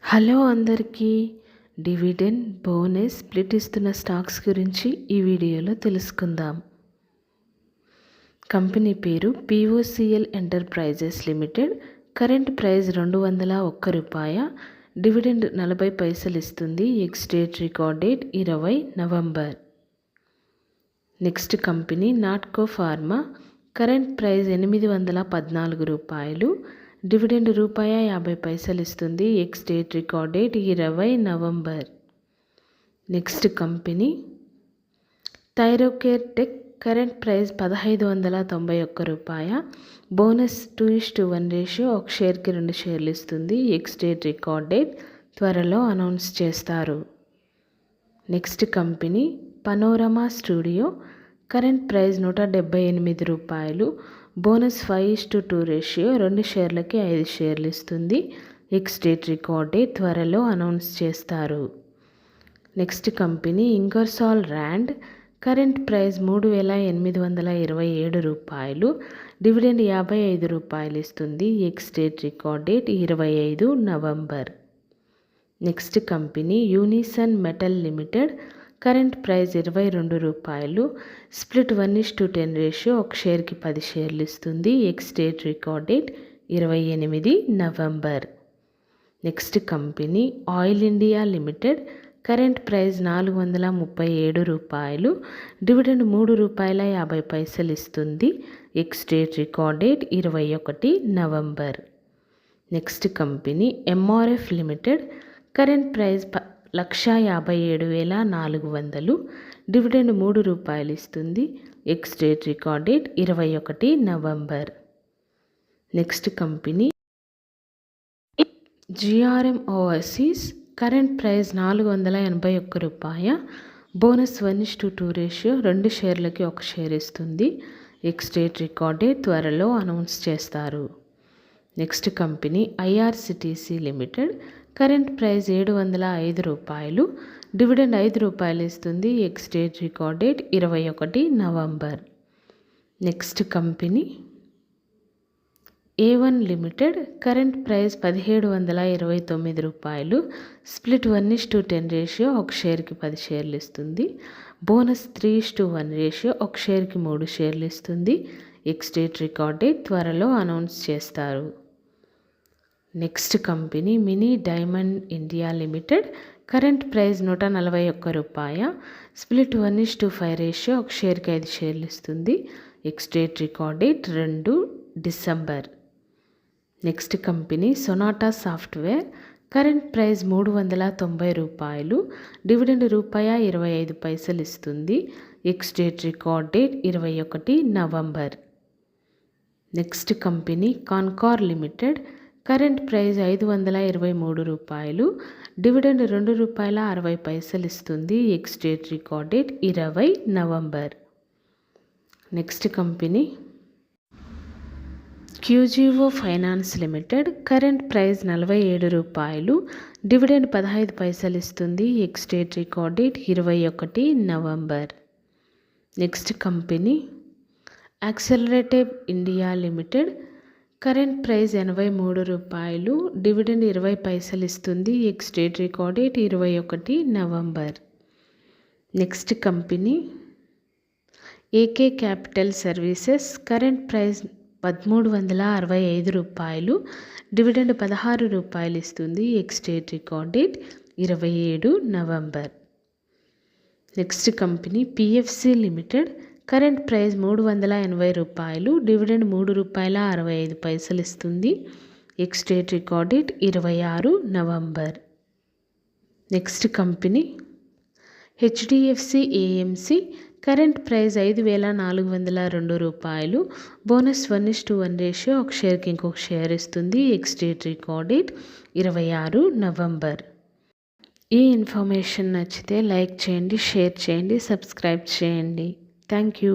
Hello అందరికీ. Dividend, bonus, split ఇస్తున్న stocks గురించి ఈ వీడియోలో తెలుసుకుందాం. కంపెనీ పేరు POCL enterprises limited. Current price ₹201. Dividend 40 పైసలు ఇస్తుంది. Ex date record date 20 November. Next company Natco pharma. Current price ₹814. Dividend ₹50 ఇస్తుంది. Ex date record date 20 November. Next company Thyrocare tech. Current price ₹1591. Bonus 2:1 ratio, ఒక షేర్కి 2 షేర్లు ఇస్తుంది. ఎక్స్ డేట్ రికార్డ్ డేట్ త్వరలో announce చేస్తారు. Next company panorama studio. Current price ₹178. Bonus 5:2 ratio, 2 షేర్లకి 5 షేర్లు ఇస్తుంది. Ex date record date త్వరలో announce చేస్తారు. Next company Ingersoll rand. Current price ₹3,827. Dividend ₹55 ఇస్తుంది. Ex date record date 25 November. Next company Unison metal limited. Current price ₹22. Split 1:10 ratio, ఒక షేర్కి 10 షేర్లు ఇస్తుంది. Ex date record date 28 November. Next company oil India limited. Current price ₹437. Dividend ₹3.50 ఇస్తుంది. Ex date record date 21 November. Next company MRF limited. Current price ₹1,57,400. Dividend ₹3 ఇస్తుంది. Ex date record date 21 November. Next company GRM overseas. Current price ₹481. Bonus 1:2 ratio, 2 షేర్లకి 1 share ఇస్తుంది. Ex date record date త్వరలో announce చేస్తారు. Next company IRCTC limited. Current price ₹705. Dividend ₹5 ఇస్తుంది. Ex date record date 21 November. Next company A1 limited. Current price ₹1729. Split 1:10 ratio, ఒక షేర్కి 10 షేర్లు ఇస్తుంది. Bonus 3:1 ratio, ఒక షేర్కి 3 షేర్లు ఇస్తుంది. ఎక్స్ డేట్ రికార్డ్ డేట్ త్వరలో అనౌన్స్ చేస్తారు. Next company mini diamond India limited. Current price ₹141. Split 1:5 ratio, ఒక షేర్కి 5 షేర్లు ఇస్తుంది. Ex date record date 2 December. Next company Sonata software. Current price ₹390. Dividend ₹25 ఇస్తుంది. Ex date record date 21 November. Next company Concor limited. Current price ₹523. Dividend ₹2.60 ఇస్తుంది. Ex date record date 20 November. Next company QGO finance limited. Current price ₹47. Dividend 15 పైసలు ఇస్తుంది. Ex date record date 21 November. Next company accelerative India limited. Current price ₹83. Dividend 20 పైసలు ఇస్తుంది. Ex date record date 21 November. Next company AK capital services. Current price ₹1365. Dividend ₹16 ఇస్తుంది. Ex date record date 27 November. Next company PFC limited. Current price ₹380. Dividend ₹3.65 ఇస్తుంది. Ex date record date 26 November. Next company HDFC AMC. Current price ₹5,402. Bonus 1:1 ratio, ఒక షేర్కి ఇంకొక share ఇస్తుంది. Ex date record date 26 November. ఈ information నచ్చితే like చేయండి, share చేయండి, subscribe చేయండి. Thank you.